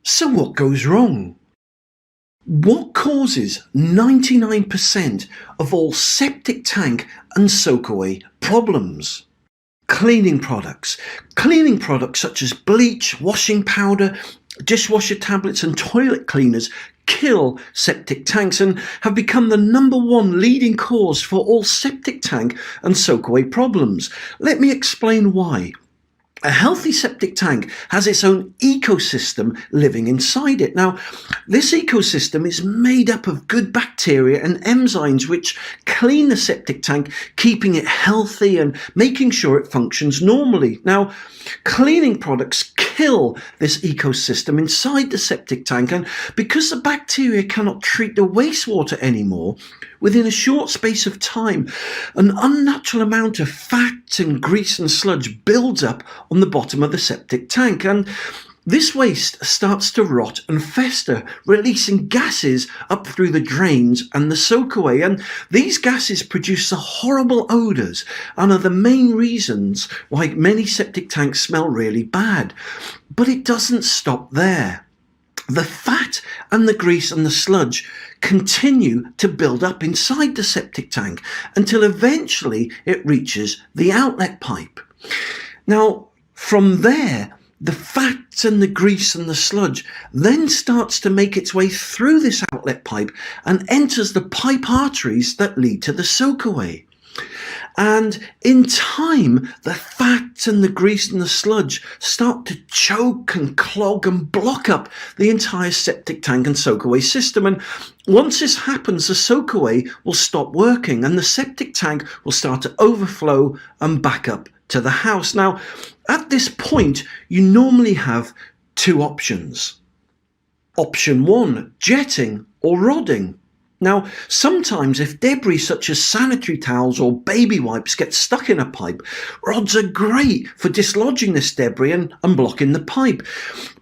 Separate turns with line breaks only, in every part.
So what goes wrong? What causes 99% of all septic tank and soakaway problems? Cleaning products. Cleaning products such as bleach, washing powder, dishwasher tablets and toilet cleaners kill septic tanks and have become the #1 leading cause for all septic tank and soakaway problems. Let me explain why. A healthy septic tank has its own ecosystem living inside it. Now, this ecosystem is made up of good bacteria and enzymes which clean the septic tank, keeping it healthy and making sure it functions normally. Now, cleaning products kill this ecosystem inside the septic tank, and because the bacteria cannot treat the wastewater anymore, within a short space of time, an unnatural amount of fat and grease and sludge builds up on the bottom of the septic tank, and this waste starts to rot and fester, releasing gases up through the drains and the soakaway, and these gases produce the horrible odours and are the main reasons why many septic tanks smell really bad. But it doesn't stop there. The fat and the grease and the sludge continue to build up inside the septic tank until eventually it reaches the outlet pipe. Now, from there, the fat and the grease and the sludge then starts to make its way through this outlet pipe and enters the pipe arteries that lead to the soakaway. And in time, the fat and the grease and the sludge start to choke and clog and block up the entire septic tank and soakaway system. And once this happens, the soakaway will stop working and the septic tank will start to overflow and back up to the house. Now, at this point, you normally have two options. Option 1, jetting or rodding. Now, sometimes if debris such as sanitary towels or baby wipes get stuck in a pipe, rods are great for dislodging this debris and unblocking the pipe.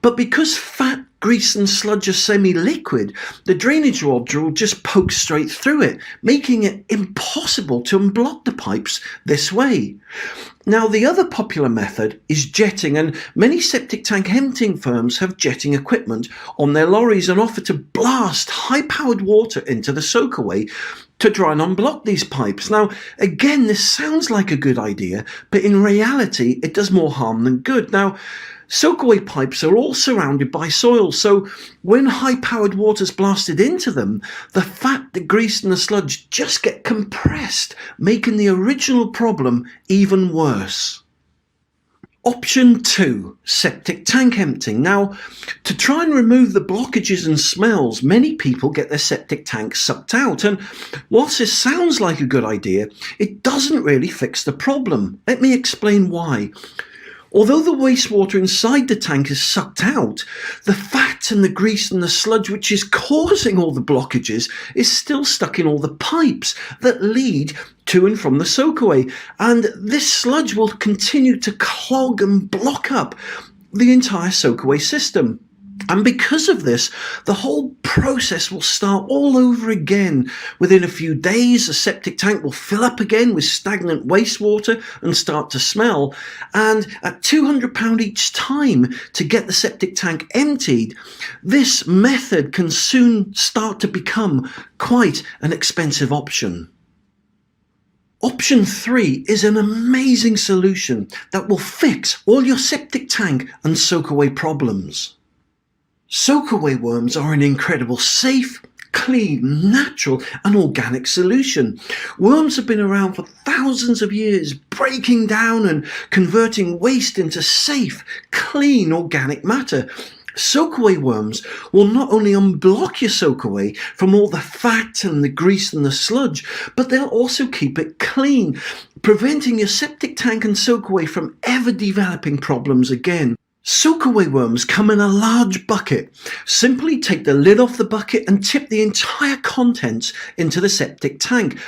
But because fat, grease and sludge are semi-liquid, the drainage rod will just poke straight through it, making it impossible to unblock the pipes this way. Now, the other popular method is jetting, and many septic tank emptying firms have jetting equipment on their lorries and offer to blast high-powered water into the soakaway to try and unblock these pipes. Now, again, this sounds like a good idea, but in reality, it does more harm than good. Now, soakaway pipes are all surrounded by soil, so when high-powered water's blasted into them, the fat, the grease and the sludge just get compressed, making the original problem even worse. Option 2, septic tank emptying. Now, to try and remove the blockages and smells, many people get their septic tank sucked out, and whilst this sounds like a good idea, it doesn't really fix the problem. Let me explain why. Although the wastewater inside the tank is sucked out, the fat and the grease and the sludge which is causing all the blockages is still stuck in all the pipes that lead to and from the soakaway, and this sludge will continue to clog and block up the entire soakaway system. And because of this, the whole process will start all over again. Within a few days, the septic tank will fill up again with stagnant wastewater and start to smell. And at £200 each time to get the septic tank emptied, this method can soon start to become quite an expensive option. Option 3 is an amazing solution that will fix all your septic tank and soakaway problems. Soakaway worms are an incredible, safe, clean, natural and organic solution. Worms have been around for thousands of years, breaking down and converting waste into safe, clean, organic matter. Soakaway worms will not only unblock your soakaway from all the fat and the grease and the sludge, but they'll also keep it clean, preventing your septic tank and soakaway from ever developing problems again. Soakaway worms come in a large bucket. Simply take the lid off the bucket and tip the entire contents into the septic tank.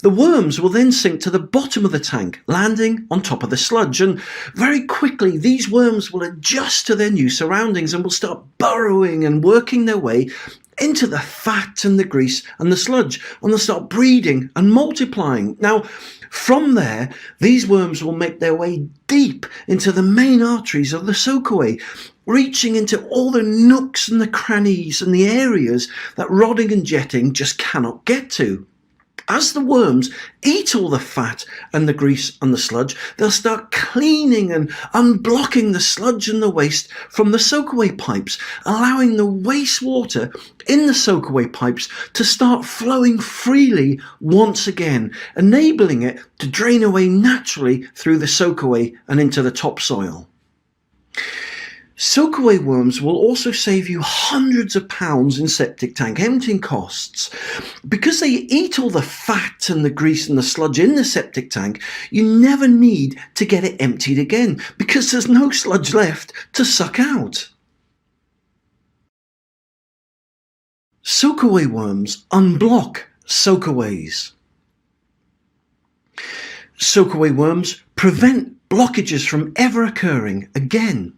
The worms will then sink to the bottom of the tank, landing on top of the sludge, and very quickly these worms will adjust to their new surroundings and will start burrowing and working their way into the fat and the grease and the sludge, and they'll start breeding and multiplying. Now, from there, these worms will make their way deep into the main arteries of the Soakaway, reaching into all the nooks and the crannies and the areas that rodding and jetting just cannot get to. As the worms eat all the fat and the grease and the sludge, they'll start cleaning and unblocking the sludge and the waste from the soakaway pipes, allowing the wastewater in the soakaway pipes to start flowing freely once again, enabling it to drain away naturally through the soakaway and into the topsoil. Soakaway worms will also save you hundreds of pounds in septic tank emptying costs. Because they eat all the fat and the grease and the sludge in the septic tank, you never need to get it emptied again because there's no sludge left to suck out. Soakaway worms unblock soakaways. Soakaway worms prevent blockages from ever occurring again.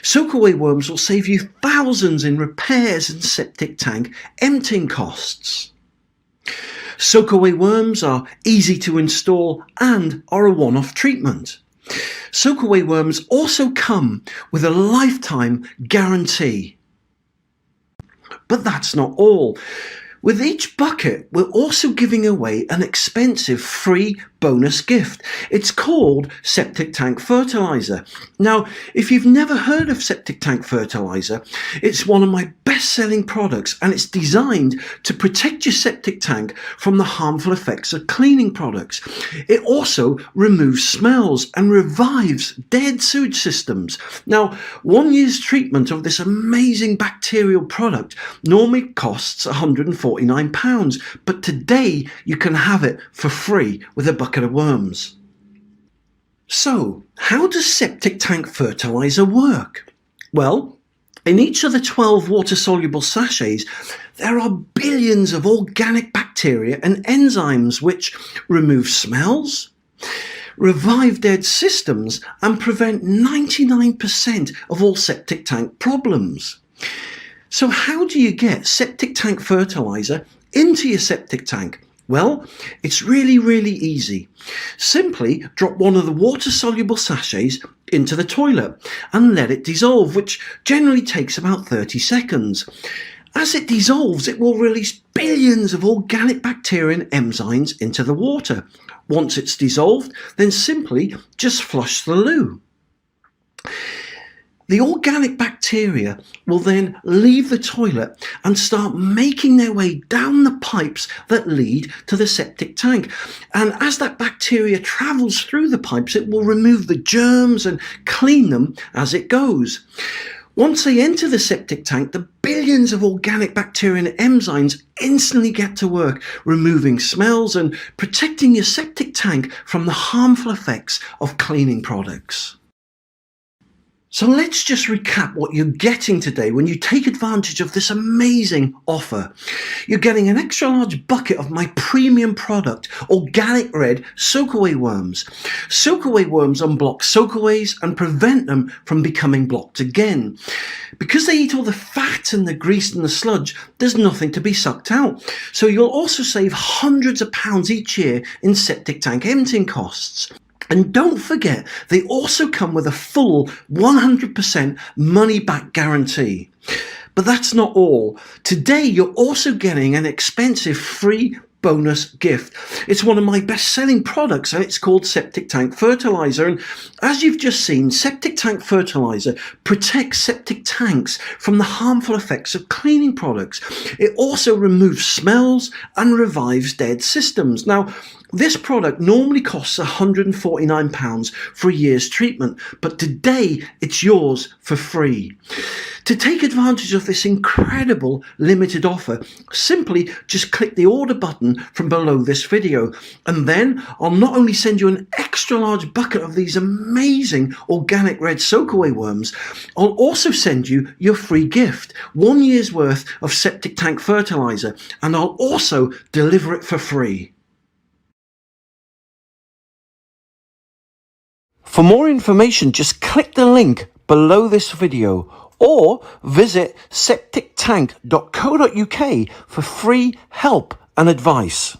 Soakaway worms will save you thousands in repairs and septic tank emptying costs. Soakaway worms are easy to install and are a one-off treatment. Soakaway worms also come with a lifetime guarantee. But that's not all. With each bucket, we're also giving away an expensive free bonus gift. It's called Septic Tank Fertilizer. Now, if you've never heard of Septic Tank Fertilizer, it's one of my best-selling products, and it's designed to protect your septic tank from the harmful effects of cleaning products. It also removes smells and revives dead sewage systems. Now, 1 year's treatment of this amazing bacterial product normally costs £149, but today you can have it for free with a bucket of worms. So, how does septic tank fertilizer work? Well, in each of the 12 water-soluble sachets, there are billions of organic bacteria and enzymes which remove smells, revive dead systems, and prevent 99% of all septic tank problems. So how do you get septic tank fertilizer into your septic tank? Well, it's really easy. Simply drop one of the water-soluble sachets into the toilet and let it dissolve, which generally takes about 30 seconds. As it dissolves, it will release billions of organic bacteria and enzymes into the water. Once it's dissolved, then simply just flush the loo. The organic bacteria will then leave the toilet and start making their way down the pipes that lead to the septic tank. And as that bacteria travels through the pipes, it will remove the germs and clean them as it goes. Once they enter the septic tank, the billions of organic bacteria and enzymes instantly get to work, removing smells and protecting your septic tank from the harmful effects of cleaning products. So let's just recap what you're getting today when you take advantage of this amazing offer. You're getting an extra large bucket of my premium product, organic red soakaway worms. Soakaway worms unblock soakaways and prevent them from becoming blocked again. Because they eat all the fat and the grease and the sludge, there's nothing to be sucked out. So you'll also save hundreds of pounds each year in septic tank emptying costs. And don't forget, they also come with a full 100% money-back guarantee. But that's not all. Today, you're also getting an expensive free bonus gift. It's one of my best-selling products, and it's called Septic Tank Fertilizer. And as you've just seen, Septic Tank Fertilizer protects septic tanks from the harmful effects of cleaning products. It also removes smells and revives dead systems. Now, this product normally costs £149 for a year's treatment, but today it's yours for free. To take advantage of this incredible limited offer, simply just click the order button from below this video, and then I'll not only send you an extra large bucket of these amazing organic red soakaway worms, I'll also send you your free gift, 1 year's worth of septic tank fertilizer, and I'll also deliver it for free. For more information, just click the link below this video or visit septictank.co.uk for free help and advice.